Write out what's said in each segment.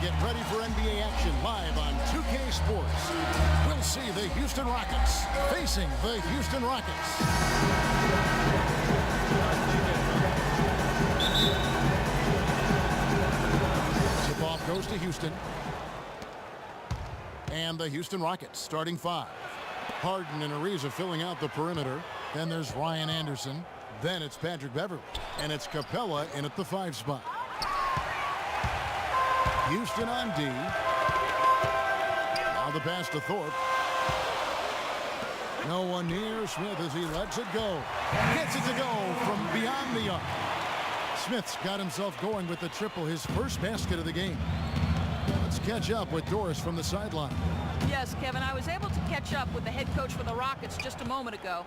get ready for NBA action live on 2K Sports. We'll see the Houston Rockets facing the Houston Rockets. Tip-off goes to Houston. And the Houston Rockets starting five. Harden and Ariza filling out the perimeter. Then there's Ryan Anderson. Then it's Patrick Beverley. And it's Capella in at the 5 spot. Houston on D. Now the pass to Thorpe. No one near Smith as he lets it go. Gets it to go from beyond the arc. Smith's got himself going with the triple, his first basket of the game. Let's catch up with Doris from the sideline. Yes, Kevin, I was able to catch up with the head coach for the Rockets just a moment ago.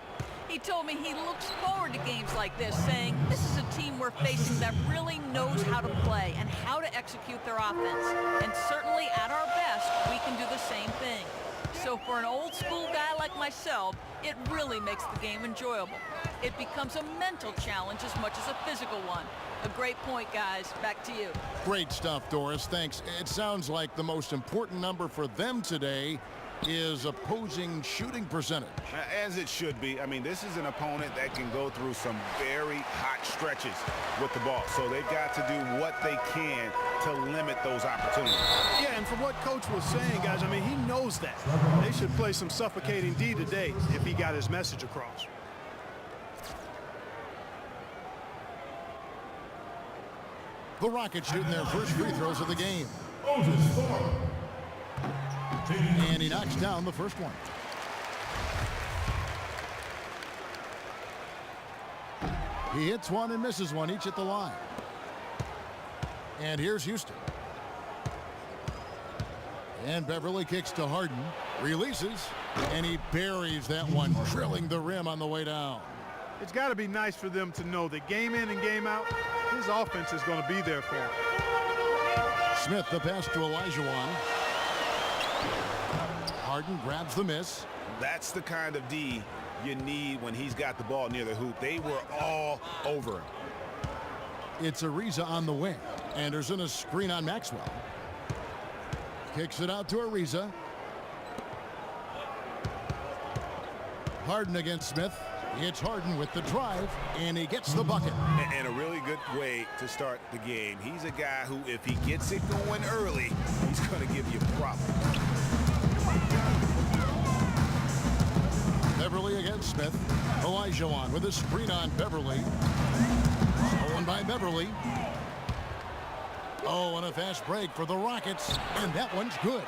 He told me he looks forward to games like this, saying this is a team we're facing that really knows how to play and how to execute their offense. And certainly at our best, we can do the same thing. So for an old school guy like myself, it really makes the game enjoyable. It becomes a mental challenge as much as a physical one. A great point, guys. Back to you. Great stuff, Doris. Thanks. It sounds like the most important number for them today is opposing shooting percentage. As it should be. I mean, this is an opponent that can go through some very hot stretches with the ball. So they've got to do what they can to limit those opportunities. Yeah, and from what Coach was saying, guys, I mean, he knows that. They should play some suffocating D today if he got his message across. The Rockets shooting their first free throws of the game. And he knocks down the first one. He hits one and misses one, each at the line. And here's Houston. And Beverley kicks to Harden, releases, and he buries that one, drilling the rim on the way down. It's got to be nice for them to know that game in and game out, his offense is going to be there for him. Smith, the pass to Olajuwon. Harden grabs the miss. That's the kind of D you need when he's got the ball near the hoop. They were all over him. It's Ariza on the wing. Anderson a screen on Maxwell. Kicks it out to Ariza. Harden against Smith. It's Harden with the drive, and he gets the bucket. And a really good way to start the game. He's a guy who, if he gets it going early, he's going to give you problems. Beverley against Smith. Olajuwon with a screen on Beverley. Stolen by Beverley. Oh, and a fast break for the Rockets, and that one's good.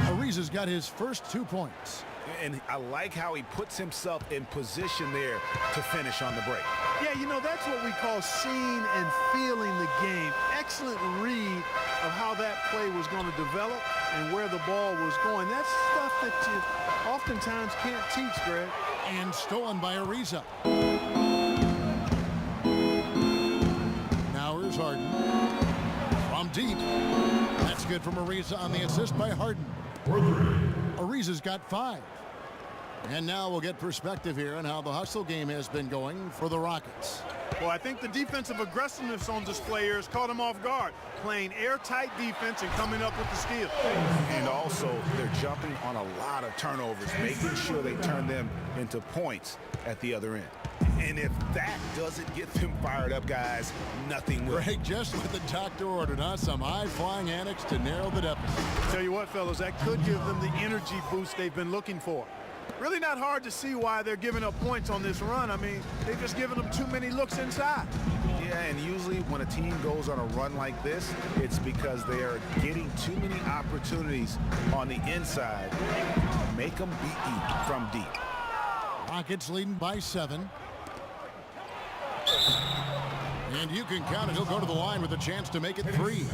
Ariza's got his first 2 points. And I like how he puts himself in position there to finish on the break. Yeah, you know, that's what we call seeing and feeling the game. Excellent read of how that play was going to develop and where the ball was going. That's stuff that you oftentimes can't teach, Greg. And stolen by Ariza. Now here's Harden. From deep. That's good from Ariza on the assist by Harden. Ariza's got 5. And now we'll get perspective here on how the hustle game has been going for the Rockets. Well, I think the defensive aggressiveness on display here has caught him off guard, playing airtight defense and coming up with the steal. And also, they're jumping on a lot of turnovers, making sure they turn them into points at the other end. And if that doesn't get them fired up, guys, nothing will. Greg, just what the doctor ordered, huh? Some high-flying antics to narrow the deficit. Tell you what, fellas, that could give them the energy boost they've been looking for. Really not hard to see why they're giving up points on this run. I mean, they've just given them too many looks inside. Yeah, and usually when a team goes on a run like this, it's because they are getting too many opportunities on the inside. Make them beat you from deep. Rockets leading by 7. And you can count it. He'll go to the line with a chance to make it 3.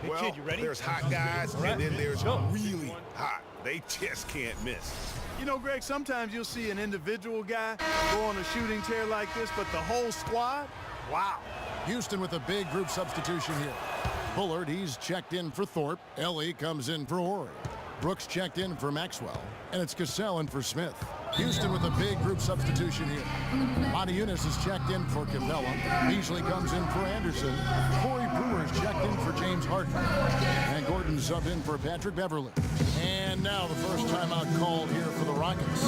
Well, kid, you ready? There's hot guys, and then there's really hot. They just can't miss. You know, Greg, sometimes you'll see an individual guy go on a shooting tear like this, but the whole squad, wow. Houston with a big group substitution here. Bullard, he's checked in for Thorpe. Ellie comes in for Horry. Brooks checked in for Maxwell. And it's Cassell in for Smith. Houston with a big group substitution here. Monty Eunice is checked in for Capella. Beasley comes in for Anderson. Corey Brewer is checked in for James Harden. And Gordon subbed in for Patrick Beverly. And now the first timeout called here for the Rockets.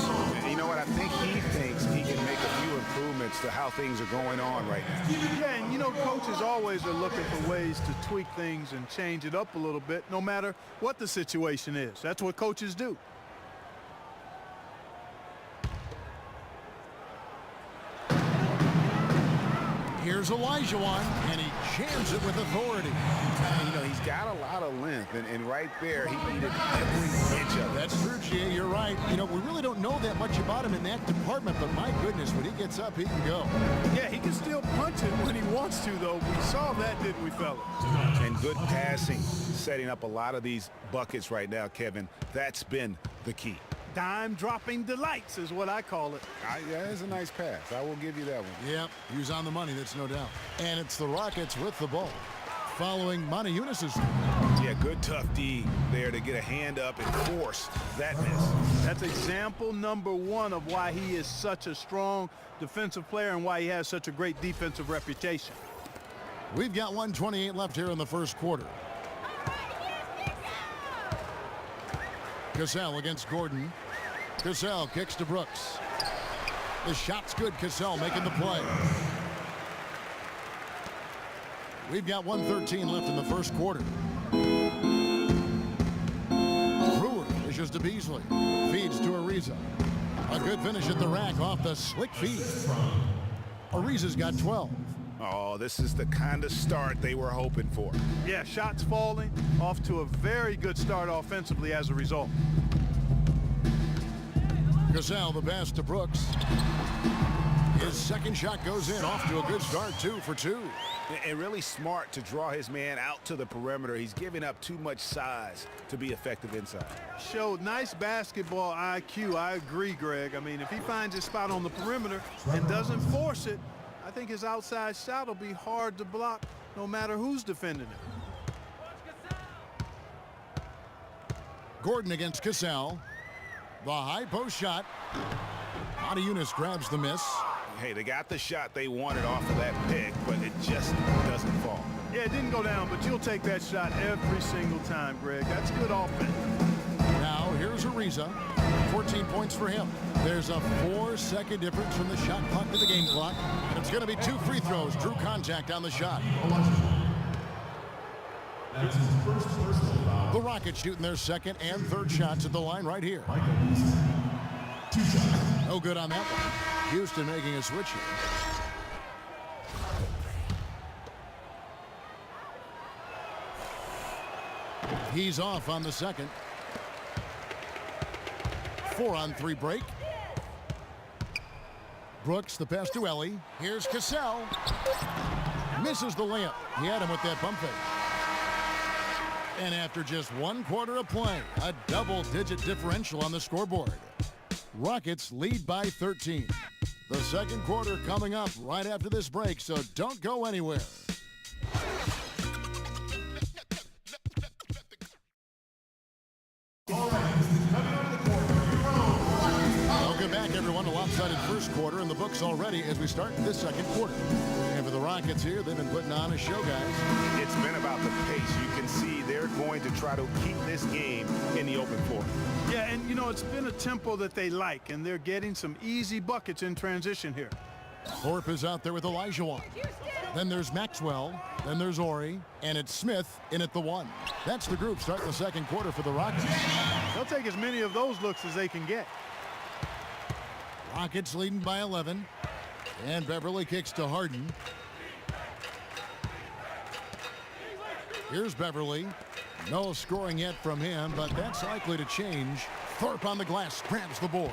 You know what? I think he thinks he can make a few improvements to how things are going on right now. Yeah, and you know, coaches always are looking for ways to tweak things and change it up a little bit, no matter what the situation is. That's what coaches do. Here's Olajuwon, and he jams it with authority. And, you know, he's got a lot of length, and right there, he needed every inch of it. That's true, Gia. You're right. You know, we really don't know that much about him in that department, but my goodness, when he gets up, he can go. Yeah, he can still punch it when he wants to, though. We saw that, didn't we, fellas? And good passing, setting up a lot of these buckets right now, Kevin. That's been the key. Dime-dropping delights is what I call it. Yeah, it's a nice pass. I will give you that one. Yep, he was on the money, that's no doubt. And it's the Rockets with the ball, following Montejunas'. Yeah, good tough D there to get a hand up and force that miss. That's example number one of why he is such a strong defensive player and why he has such a great defensive reputation. We've got 1:28 left here in the first quarter. Cassell against Gordon. Cassell kicks to Brooks. The shot's good. Cassell making the play. We've got 1:13 left in the first quarter. Brewer dishes to Beasley. Feeds to Ariza. A good finish at the rack off the slick feed. Ariza's got 12. Oh, this is the kind of start they were hoping for. Yeah, shots falling, off to a very good start offensively as a result. Cassell the pass to Brooks. His second shot goes in, off to a good start, 2 for 2. And really smart to draw his man out to the perimeter. He's giving up too much size to be effective inside. Showed nice basketball IQ. I agree, Greg. I mean, if he finds his spot on the perimeter and doesn't force it, I think his outside shot will be hard to block no matter who's defending it. Gordon against Cassell. The high post shot. Montejunas grabs the miss. Hey, they got the shot they wanted off of that pick, but it just doesn't fall. Yeah, it didn't go down, but you'll take that shot every single time, Greg. That's good offense. Now here's Ariza. 14 points for him. There's a 4-second difference from the shot clock to the game clock. And it's going to be 2 free throws. Drew contact on the shot. That's his first personal foul. The Rockets shooting their second and third shots at the line right here. 2 shots. No good on that one. Houston making a switch here. He's off on the second. 4-on-3 break. Brooks, the pass to Ellie. Here's Cassell. Misses the layup. He had him with that pump fake. And after just 1 quarter of play, a double-digit differential on the scoreboard. Rockets lead by 13. The second quarter coming up right after this break, so don't go anywhere. Welcome back, everyone. A lopsided first quarter in the books already as we start this second quarter. And for the Rockets here, they've been putting on a show, guys. It's been about the pace. You can see they're going to try to keep this game in the open floor. Yeah, and you know, it's been a tempo that they like, and they're getting some easy buckets in transition here. Thorpe is out there with Olajuwon. Then there's Maxwell. Then there's Ori. And it's Smith in at the 1. That's the group starting the second quarter for the Rockets. They'll take as many of those looks as they can get. Rockets leading by 11. And Beverly kicks to Harden. Here's Beverly. No scoring yet from him, but that's likely to change. Thorpe on the glass, grabs the board.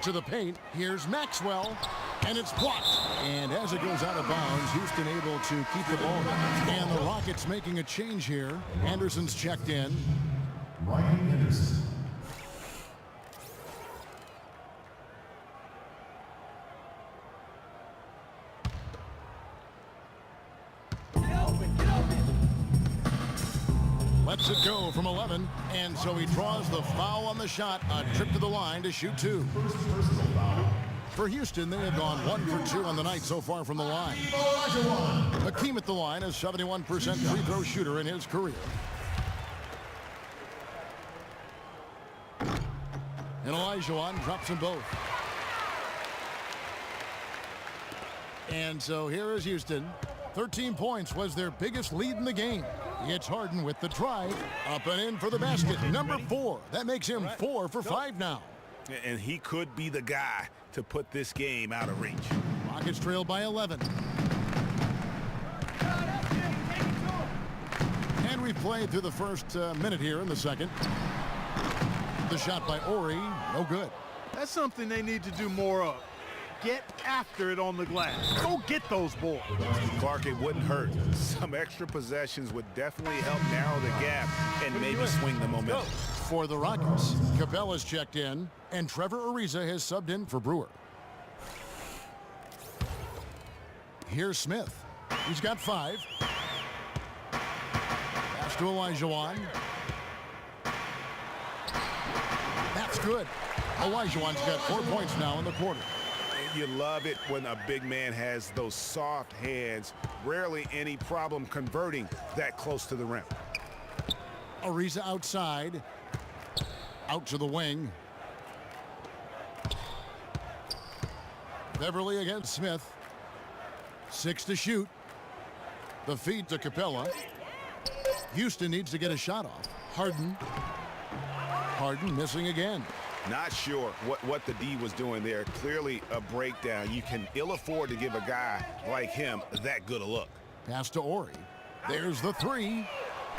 To the paint, here's Maxwell, and it's blocked. And as it goes out of bounds, Houston able to keep the ball. And the Rockets making a change here. Anderson's checked in. Ryan Anderson. Lets it go from 11, and so he draws the foul on the shot. A trip to the line to shoot 2. First personal foul. For Houston, they have gone 1 for 2 on the night so far from the line. Hakeem at the line, a 71% free throw shooter in his career. And Olajuwon drops them both. And so here is Houston. 13 points was their biggest lead in the game. It's Harden with the drive. Up and in for the basket. Number 4. That makes him 4 for 5 now. And he could be the guy to put this game out of reach. Rockets trail by 11. And we played through the first minute here in the second. The shot by Ori, no good. That's something they need to do more of. Get after it on the glass. Go get those balls. Clark, it wouldn't hurt. Some extra possessions would definitely help narrow the gap and maybe swing the momentum. For the Rockets, Capella's checked in, and Trevor Ariza has subbed in for Brewer. Here's Smith. He's got 5. Pass to Olajuwon. That's good. Olajuwon's got 4 points now in the quarter. You love it when a big man has those soft hands. Rarely any problem converting that close to the rim. Ariza outside. Out to the wing. Beverly against Smith. 6 to shoot. The feed to Capella. Houston needs to get a shot off. Harden. Harden missing again. Not sure what the D was doing there. Clearly a breakdown. You can ill afford to give a guy like him that good a look. Pass to Ori. There's the 3.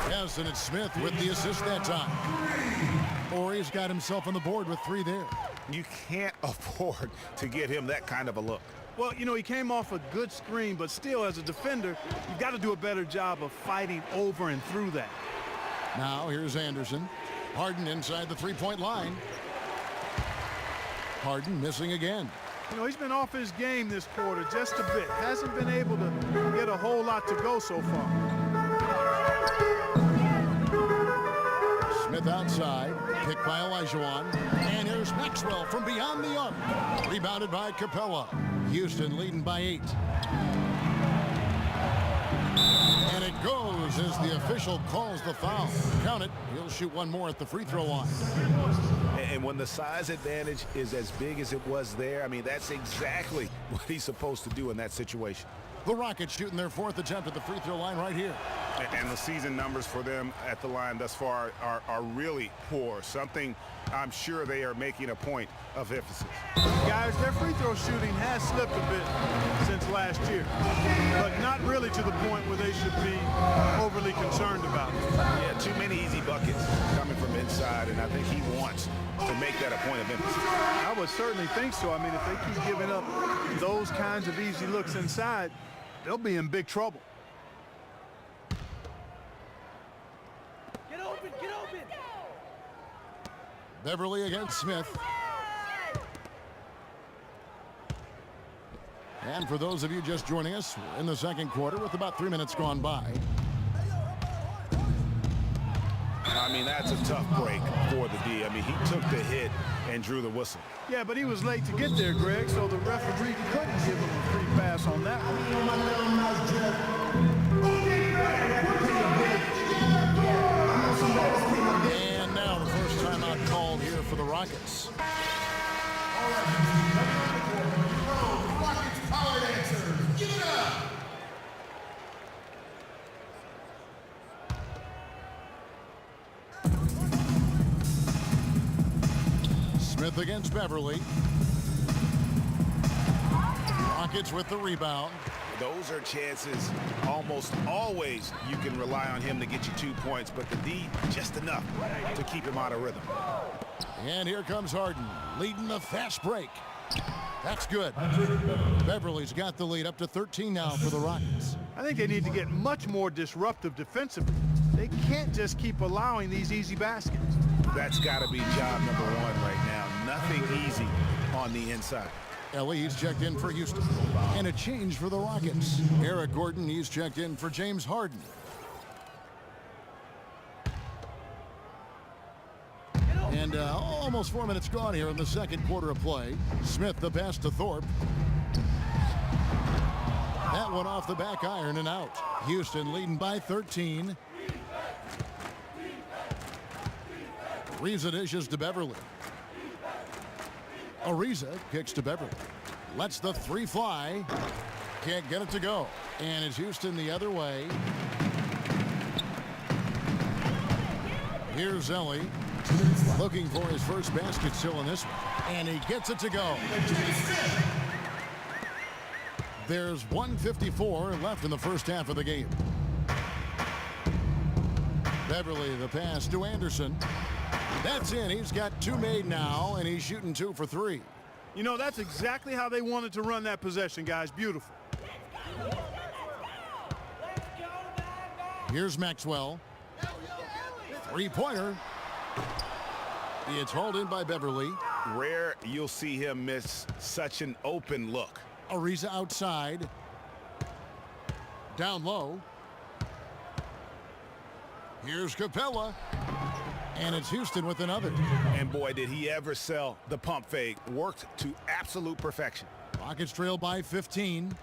Yes, and it's Smith with the assist that time. Ori's got himself on the board with 3 there. You can't afford to give him that kind of a look. Well, you know, he came off a good screen, but still, as a defender, you've got to do a better job of fighting over and through that. Now, here's Anderson. Harden inside the 3-point line. Harden missing again. You know, he's been off his game this quarter just a bit. Hasn't been able to get a whole lot to go so far. Smith outside. Picked by Olajuwon. And here's Maxwell from beyond the arc. Rebounded by Capella. Houston leading by 8. And it goes as the official calls the foul. Count it. He'll shoot 1 more at the free throw line. And when the size advantage is as big as it was there, I mean, that's exactly what he's supposed to do in that situation. The Rockets shooting their 4th attempt at the free throw line right here. And the season numbers for them at the line thus far are really poor. Something I'm sure they are making a point of emphasis. Guys, their free throw shooting has slipped a bit since last year, but not really to the point where they should be overly concerned about it. Yeah, too many easy buckets coming from inside, and I think he wants to make that a point of emphasis. I would certainly think so. I mean, if they keep giving up those kinds of easy looks inside, they'll be in big trouble. Get open, get open! Beverly against Smith. And for those of you just joining us, we're in the second quarter with about 3 minutes gone by. I mean, that's a tough break for the D. I mean, he took the hit and drew the whistle. Yeah, but he was late to get there, Greg, so the referee couldn't give him a free pass on that one. And now the first timeout called here for the Rockets. Rockets Power Dancers, give it up! Smith against Beverly. Rockets with the rebound. Those are chances almost always you can rely on him to get you 2 points, but the D just enough to keep him out of rhythm. And here comes Harden, leading the fast break. That's good. Beverly's got the lead up to 13 now for the Rockets. I think they need to get much more disruptive defensively. They can't just keep allowing these easy baskets. That's got to be job number 1 right now. Nothing easy on the inside. He's checked in for Houston. And a change for the Rockets. Eric Gordon, he's checked in for James Harden. And And almost 4 minutes gone here in the second quarter of play. Smith the pass to Thorpe. That one off the back iron and out. Houston leading by 13. Ariza dishes to Beverly. Ariza kicks to Beverly. Lets the three fly. Can't get it to go. And it's Houston the other way. Here's Ellie. Looking for his first basket still in this one. And he gets it to go. There's 1:54 left in the first half of the game. Beverly the pass to Anderson. That's in. He's got two made now, and he's shooting 2 for 3. You know, that's exactly how they wanted to run that possession, guys. Beautiful. Here's Maxwell. Three-pointer. It's hauled in by Beverly. Rare you'll see him miss such an open look. Ariza outside. Down low. Here's Capella. And it's Houston with another. And boy, did he ever sell the pump fake. Worked to absolute perfection. Rockets trail by 15.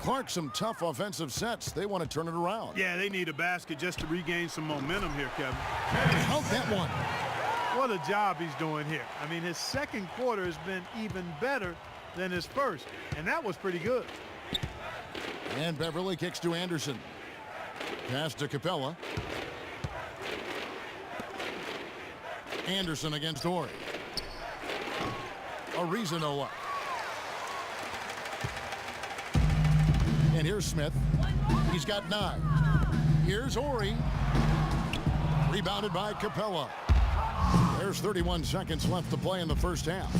Clark, some tough offensive sets. They want to turn it around. Yeah, they need a basket just to regain some momentum here, Kevin. Count that one. What a job he's doing here. I mean, his second quarter has been even better than his first, and that was pretty good. And Beverly kicks to Anderson. Pass to Capella. Anderson against Horry. Ariza no luck. And here's Smith. He's got 9. Here's Horry. Rebounded by Capella. There's 31 seconds left to play in the first half.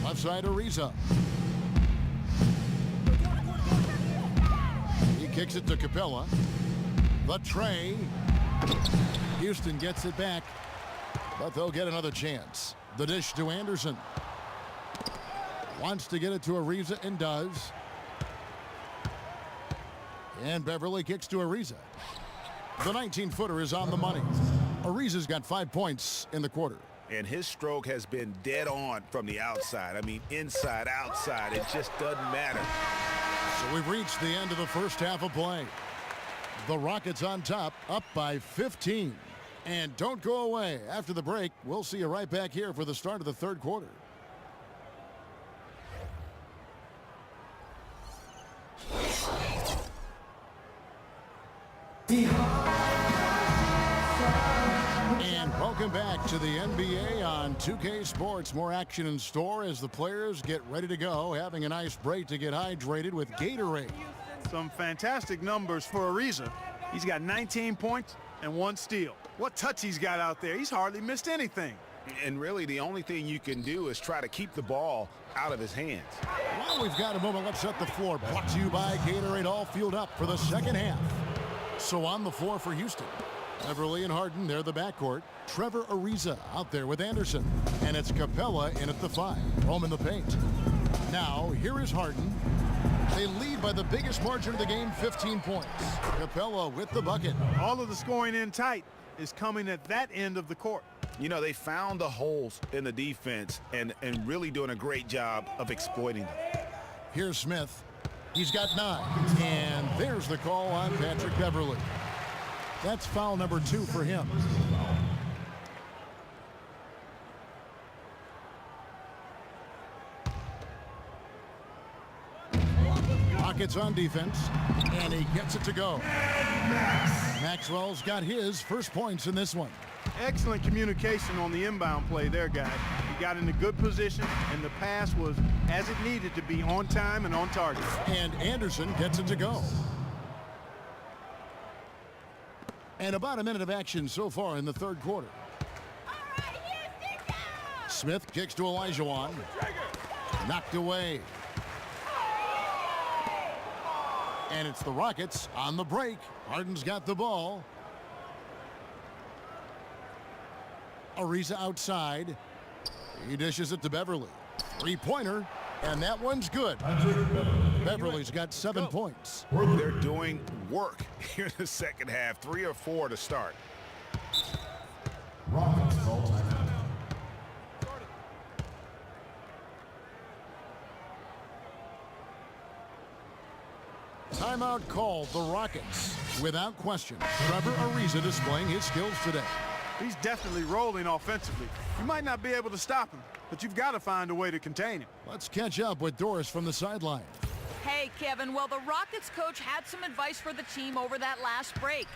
Left side Ariza. He kicks it to Capella. The tray. Houston gets it back, but they'll get another chance. The dish to Anderson. Wants to get it to Ariza and does. And Beverly kicks to Ariza. The 19-footer is on the money. Ariza's got 5 points in the quarter. And his stroke has been dead on from the outside. I mean, inside, outside, it just doesn't matter. So we've reached the end of the first half of play. The Rockets on top, up by 15. And don't go away. After the break, we'll see you right back here for the start of the third quarter. And welcome back to the NBA on 2K Sports. More action in store as the players get ready to go, having a nice break to get hydrated with Gatorade. Some fantastic numbers for Ariza. He's got 19 points and 1 steal. What touch he's got out there. He's hardly missed anything. And really, the only thing you can do is try to keep the ball out of his hands. Well, we've got a moment. Let's set the floor. Brought to you by Gatorade, all fueled up for the second half. So on the floor for Houston. Beverly and Harden, they're the backcourt. Trevor Ariza out there with Anderson. And it's Capella in at the 5. Home in the paint. Now, here is Harden. They lead by the biggest margin of the game, 15 points. Capella with the bucket. All of the scoring in tight is coming at that end of the court. You know, they found the holes in the defense and really doing a great job of exploiting them. Here's Smith. He's got 9. And there's the call on Patrick Beverly. That's foul number 2 for him. Rockets on defense, and he gets it to go. Maxwell's got his first points in this one. Excellent communication on the inbound play there, guys. He got in a good position, and the pass was as it needed to be, on time and on target. And Anderson gets it to go. And about a minute of action so far in the third quarter. Smith kicks to Olajuwon. Knocked away. And it's the Rockets on the break. Harden's got the ball. Ariza outside. He dishes it to Beverly. Three-pointer, and that one's good. Beverly's got 7 points. They're doing work here in the second half. 3 or 4 to start. Rockets Timeout called. The Rockets. Without question, Trevor Ariza displaying his skills today. He's definitely rolling offensively. You might not be able to stop him, but you've got to find a way to contain him. Let's catch up with Doris from the sideline. Hey, Kevin, well, the Rockets coach had some advice for the team over that last break.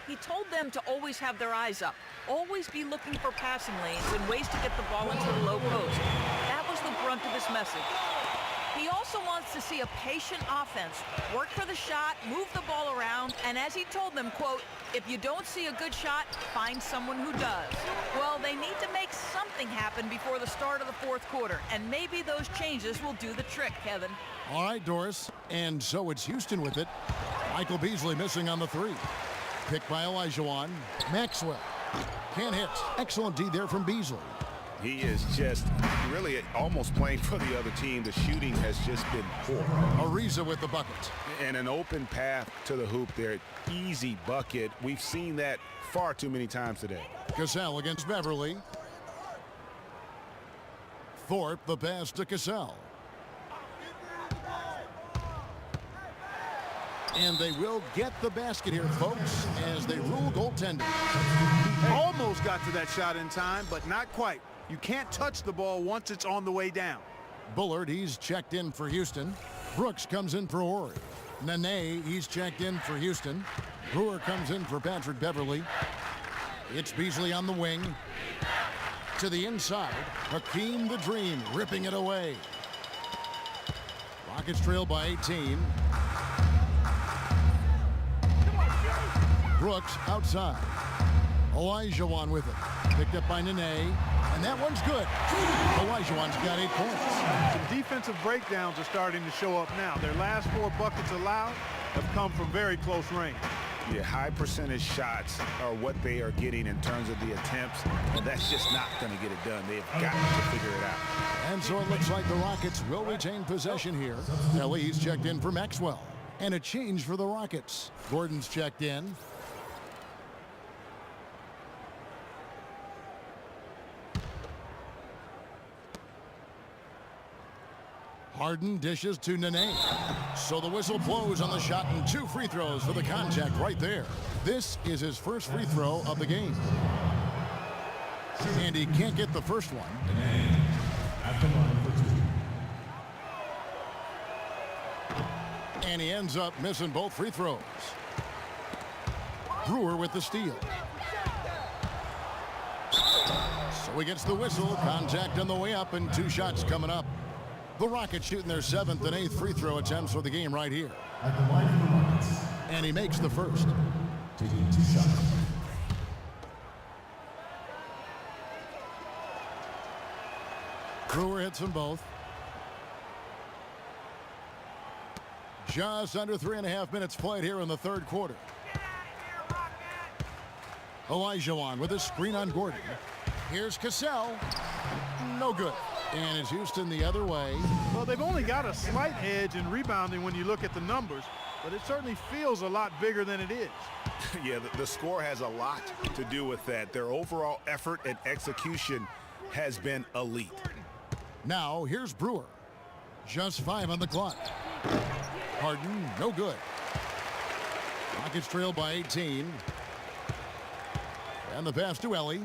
He told them to always have their eyes up, always be looking for passing lanes and ways to get the ball into the low post. That was the brunt of his message. He also wants to see a patient offense, work for the shot, move the ball around, and as he told them, quote, if you don't see a good shot, find someone who does. Well, they need to make something happen before the start of the fourth quarter, and maybe those changes will do the trick, Kevin. All right, Doris. And so it's Houston with it. Michael Beasley missing on the three. Picked by Olajuwon. Maxwell. Can't hit. Excellent D there from Beasley. He is just really almost playing for the other team. The shooting has just been poor. Ariza with the bucket. And an open path to the hoop there. Easy bucket. We've seen that far too many times today. Cassell against Beverly. Thorpe the pass to Cassell. And they will get the basket here, folks, as they rule goaltending. Almost got to that shot in time, but not quite. You can't touch the ball once it's on the way down. Bullard, he's checked in for Houston. Brooks comes in for Horry. Nene, he's checked in for Houston. Brewer comes in for Patrick Beverly. It's Beasley on the wing. To the inside, Hakeem the Dream ripping it away. Rockets trail by 18. Brooks outside. Olajuwon with it. Picked up by Nene. And that one's good. Olajuwon's got 8 points. Some defensive breakdowns are starting to show up now. Their last 4 buckets allowed have come from very close range. Yeah, high percentage shots are what they are getting in terms of the attempts, and that's just not going to get it done. They've got to figure it out. And so it looks like the Rockets will retain possession here. Ellie's checked in for Maxwell. And a change for the Rockets. Gordon's checked in. Harden dishes to Nene. So the whistle blows on the shot and 2 free throws for the contact right there. This is his first free throw of the game. And he can't get the first one. And he ends up missing both free throws. Brewer with the steal. So he gets the whistle. Contact on the way up and 2 shots coming up. The Rockets shooting their 7th and 8th free throw attempts for the game right here. And he makes the first. Taking 2 shots. Brewer hits them both. Just under 3.5 minutes played here in the third quarter. Olajuwon with a screen on Gordon. Here's Cassell. No good. And it's Houston the other way. Well, they've only got a slight edge in rebounding when you look at the numbers, but it certainly feels a lot bigger than it is. Yeah, the score has a lot to do with that. Their overall effort and execution has been elite. Now, here's Brewer. Just 5 on the clock. Harden, no good. Rockets trail by 18. And the pass to Ellie.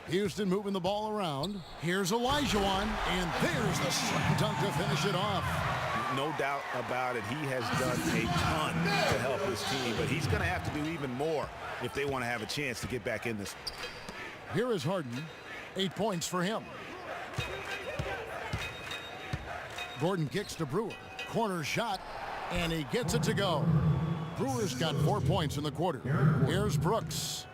Houston moving the ball around. Here's Olajuwon, and there's the slam dunk to finish it off. No doubt about it. He has done a ton to help his team, but he's going to have to do even more if they want to have a chance to get back in this. Here is Harden. 8 points for him. Gordon kicks to Brewer. Corner shot, and he gets it to go. Brewer's got 4 points in the quarter. Here's Brooks.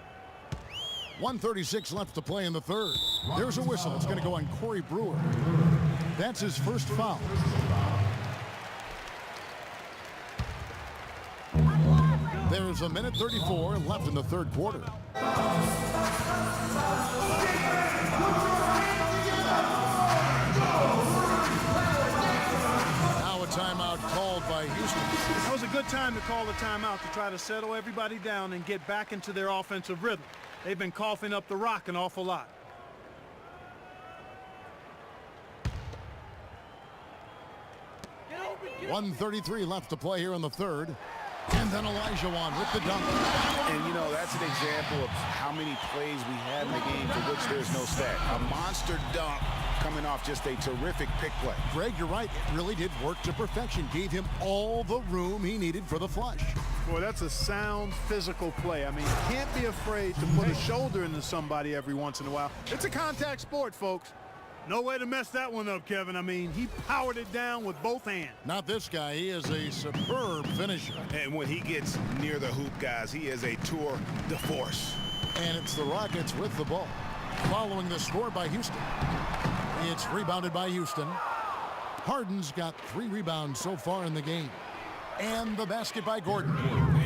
1:36 left to play in the third. There's a whistle. It's going to go on Corey Brewer. That's his first foul. There's 1:34 left in the third quarter. Now a timeout called by Houston. That was a good time to call the timeout to try to settle everybody down and get back into their offensive rhythm. They've been coughing up the rock an awful lot. 1:33 left to play here in the third. And then Olajuwon with the dunk. And, you know, that's an example of how many plays we had in the game for which there's no stat. A monster dunk coming off just a terrific pick play. Greg, you're right. It really did work to perfection. Gave him all the room he needed for the flush. Boy, that's a sound physical play. I mean, you can't be afraid to put a shoulder into somebody every once in a while. It's a contact sport, folks. No way to mess that one up, Kevin. I mean, he powered it down with both hands. Not this guy. He is a superb finisher. And when he gets near the hoop, guys, he is a tour de force. And it's the Rockets with the ball. Following the score by Houston. It's rebounded by Houston. Harden's got 3 rebounds so far in the game. And the basket by Gordon.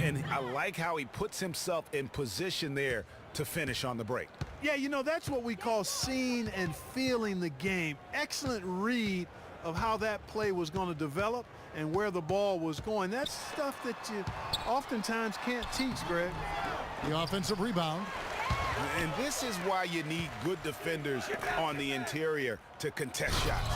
And I like how he puts himself in position there to finish on the break. Yeah, you know, that's what we call seeing and feeling the game. Excellent read of how that play was going to develop and where the ball was going. That's stuff that you oftentimes can't teach, Greg. The offensive rebound. And this is why you need good defenders on the interior to contest shots.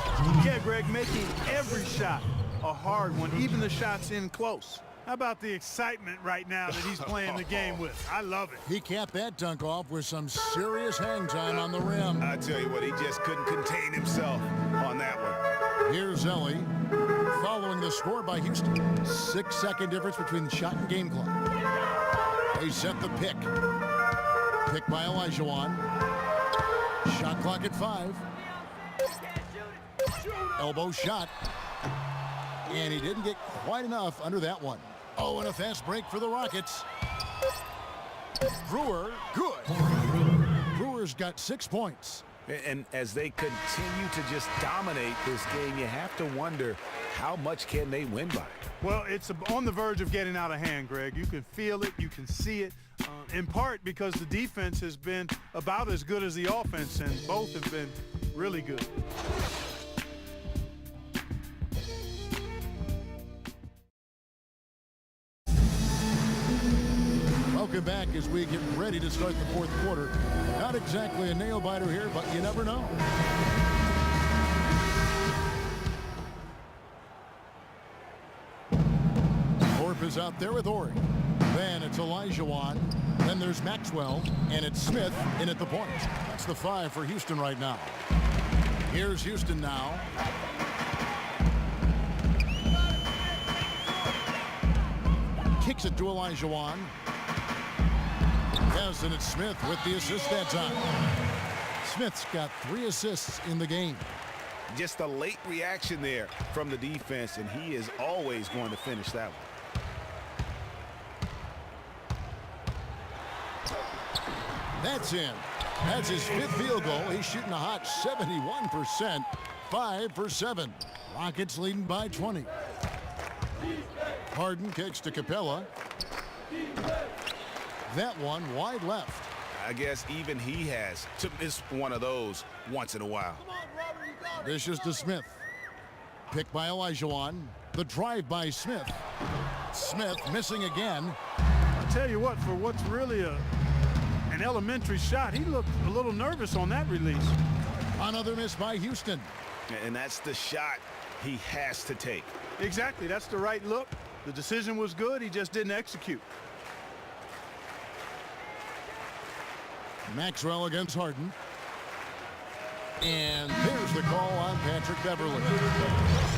Yeah, Greg, making every shot a hard one, even the shots in close. How about the excitement right now that he's playing the game with? I love it. He capped that dunk off with some serious hang time on the rim. I tell you what, he just couldn't contain himself on that one. Here's Ellie following the score by Houston. 6-second difference between the shot and game clock. They set the pick. Pick by Olajuwon. Shot clock at 5. Elbow shot. And he didn't get quite enough under that one. Oh, and a fast break for the Rockets. Brewer, good. Brewer's got 6 points. And as they continue to just dominate this game, you have to wonder how much can they win by. Well, it's on the verge of getting out of hand, Greg. You can feel it. You can see it. In part because the defense has been about as good as the offense, and both have been really good. Welcome back as we get ready to start the fourth quarter. Not exactly a nail-biter here, but you never know. Thorpe is out there with Ori. Then it's Olajuwon. Then there's Maxwell. And it's Smith in at the point. That's the 5 for Houston right now. Here's Houston now. Kicks it to Olajuwon. Yes, and it's Smith with the assist that time. Smith's got 3 assists in the game. Just a late reaction there from the defense, and he is always going to finish that one. That's in. That's his 5th field goal. He's shooting a hot 71%. 5 for 7. Rockets leading by 20. Harden kicks to Capella. That one wide left. I guess even he has to miss one of those once in a while. Dishes to Smith. Picked by Olajuwon. The drive by Smith. Smith missing again. I'll tell you what, for what's really an elementary shot, he looked a little nervous on that release. Another miss by Houston. And that's the shot he has to take. Exactly. That's the right look. The decision was good. He just didn't execute. Maxwell against Harden. And there's the call on Patrick Beverly.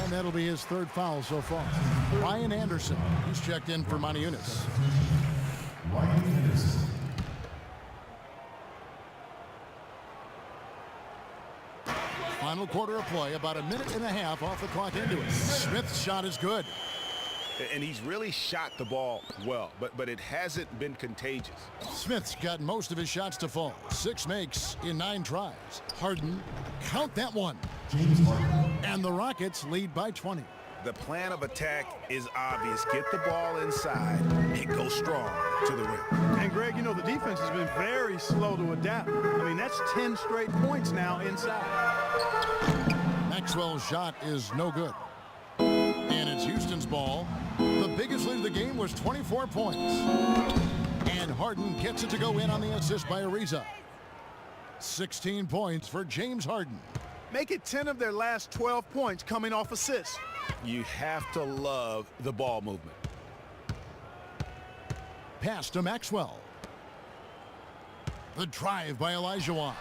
And that'll be his 3rd foul so far. Ryan Anderson, he's checked in for Monty Eunice. Final quarter of play, about a minute and a half off the clock into it. Smith's shot is good. And he's really shot the ball well, but it hasn't been contagious. Smith's got most of his shots to fall. 6 makes in 9 tries. Harden, count that one. And the Rockets lead by 20. The plan of attack is obvious. Get the ball inside and go strong to the rim. And Greg, you know, the defense has been very slow to adapt. I mean, that's 10 straight points now inside. Maxwell's shot is no good. And it's Houston's ball. The biggest lead of the game was 24 points. And Harden gets it to go in on the assist by Ariza. 16 points for James Harden. Make it 10 of their last 12 points coming off assists. You have to love the ball movement. Pass to Maxwell. The drive by Olajuwon.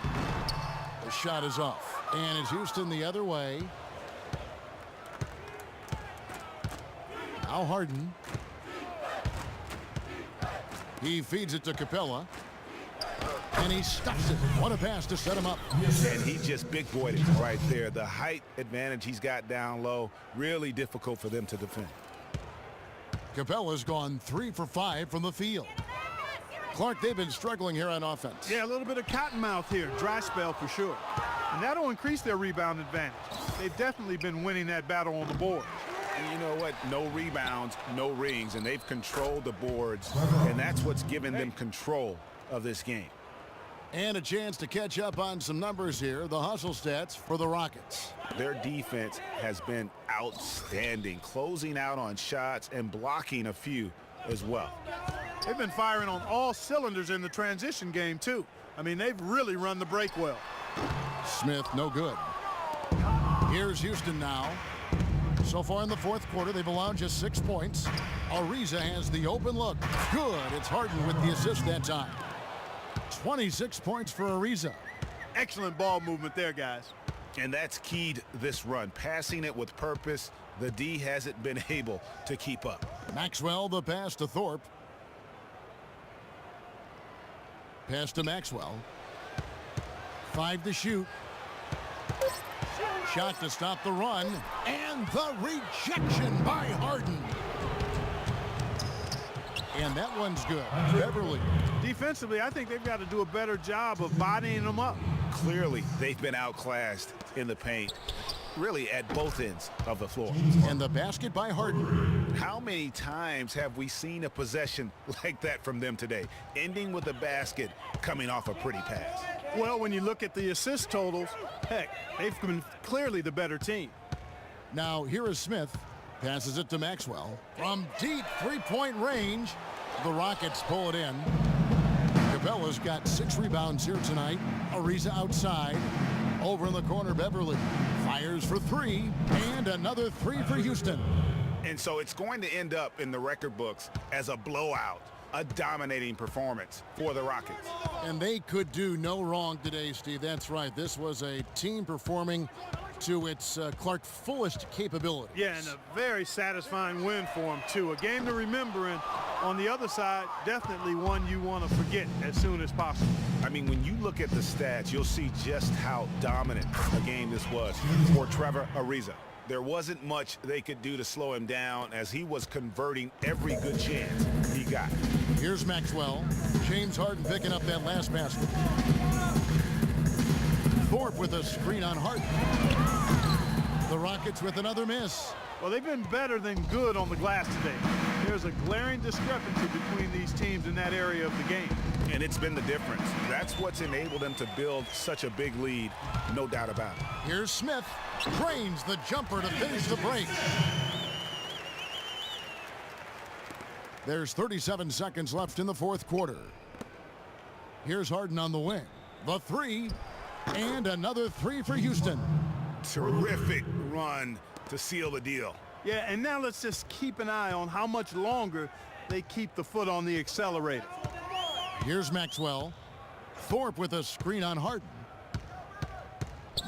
The shot is off. And it's Houston the other way. Now Harden. He feeds it to Capella. And he stuffs it. What a pass to set him up. And he just big boyed it right there. The height advantage he's got down low, really difficult for them to defend. Capella's gone 3 for 5 from the field. Clark, they've been struggling here on offense. Yeah, a little bit of cottonmouth here. Dry spell for sure. And that'll increase their rebound advantage. They've definitely been winning that battle on the board. And you know what? No rebounds, no rings, and they've controlled the boards, and that's what's given them control of this game. And a chance to catch up on some numbers here. The hustle stats for the Rockets. Their defense has been outstanding, closing out on shots and blocking a few as well. They've been firing on all cylinders in the transition game, too. I mean, they've really run the break well. Smith, no good. Here's Houston now. So far in the fourth quarter, they've allowed just 6 points. Ariza has the open look. Good. It's Harden with the assist that time. 26 points for Ariza. Excellent ball movement there, guys. And that's keyed this run. Passing it with purpose. The D hasn't been able to keep up. Maxwell, the pass to Thorpe. Pass to Maxwell. 5 to shoot. Shot to stop the run. And the rejection by Harden. And that one's good. Beverly. Defensively, I think they've got to do a better job of bodying them up. Clearly, they've been outclassed in the paint, really at both ends of the floor. And the basket by Harden. How many times have we seen a possession like that from them today, ending with a basket coming off a pretty pass? Well, when you look at the assist totals, heck, they've been clearly the better team. Now, here is Smith. Passes it to Maxwell. From deep three-point range, the Rockets pull it in. Capella's got 6 rebounds here tonight. Ariza outside. Over in the corner, Beverly fires for 3, and another 3 for Houston. And so it's going to end up in the record books as a blowout, a dominating performance for the Rockets. And they could do no wrong today, Steve. That's right. This was a team performing to its Clark fullest capabilities. Yeah, and a very satisfying win for them, too. A game to remember, and on the other side, definitely one you want to forget as soon as possible. I mean, when you look at the stats, you'll see just how dominant a game this was for Trevor Ariza. There wasn't much they could do to slow him down as he was converting every good chance he got. Here's Maxwell. James Harden picking up that last basket. Thorpe with a screen on Harden. The Rockets with another miss. Well, they've been better than good on the glass today. There's a glaring discrepancy between these teams in that area of the game. And it's been the difference. That's what's enabled them to build such a big lead, no doubt about it. Here's Smith. Drains the jumper to finish the break. There's 37 seconds left in the fourth quarter. Here's Harden on the wing. The 3, and another 3 for Houston. Terrific run to seal the deal. Yeah, and now let's just keep an eye on how much longer they keep the foot on the accelerator. Here's Maxwell. Thorpe with a screen on Harden.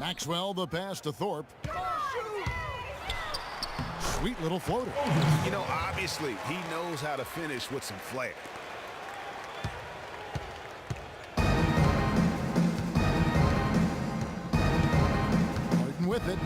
Maxwell, the pass to Thorpe. Sweet little floater. You know, obviously, he knows how to finish with some flair. Harden with it.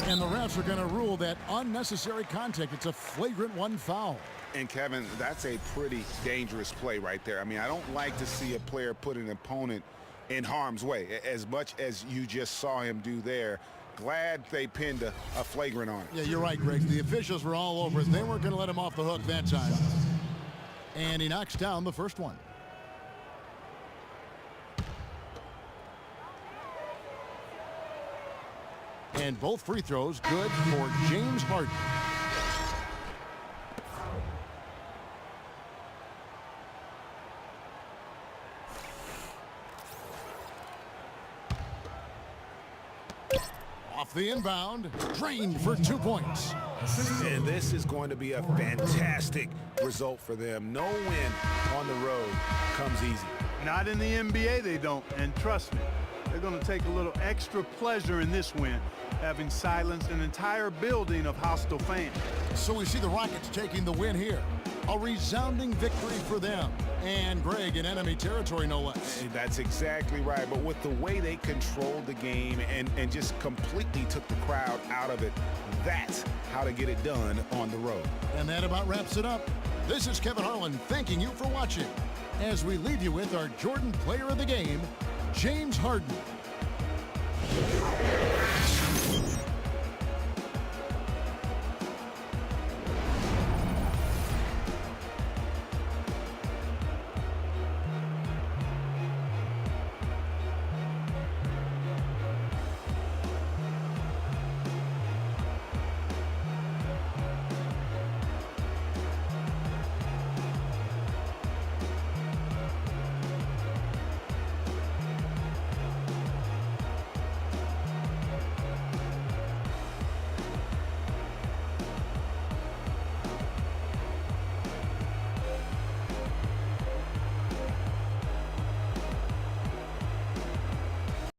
And the refs are going to rule that unnecessary contact. It's a flagrant 1 foul. And Kevin, that's a pretty dangerous play right there. I mean, I don't like to see a player put an opponent in harm's way, as much as you just saw him do there. Glad they pinned a flagrant on it. Yeah, you're right, Greg. The officials were all over it. They weren't going to let him off the hook that time. And he knocks down the first one. And both free throws good for James Harden. Off the inbound, drained for 2 points. And this is going to be a fantastic result for them. No win on the road comes easy. Not in the NBA, they don't. And trust me, they're going to take a little extra pleasure in this win, having silenced an entire building of hostile fans. So we see the Rockets taking the win here. A resounding victory for them. And Greg, in enemy territory, no less. And that's exactly right. But with the way they controlled the game and just completely took the crowd out of it, that's how to get it done on the road. And that about wraps it up. This is Kevin Harlan thanking you for watching as we leave you with our Jordan Player of the Game, James Harden.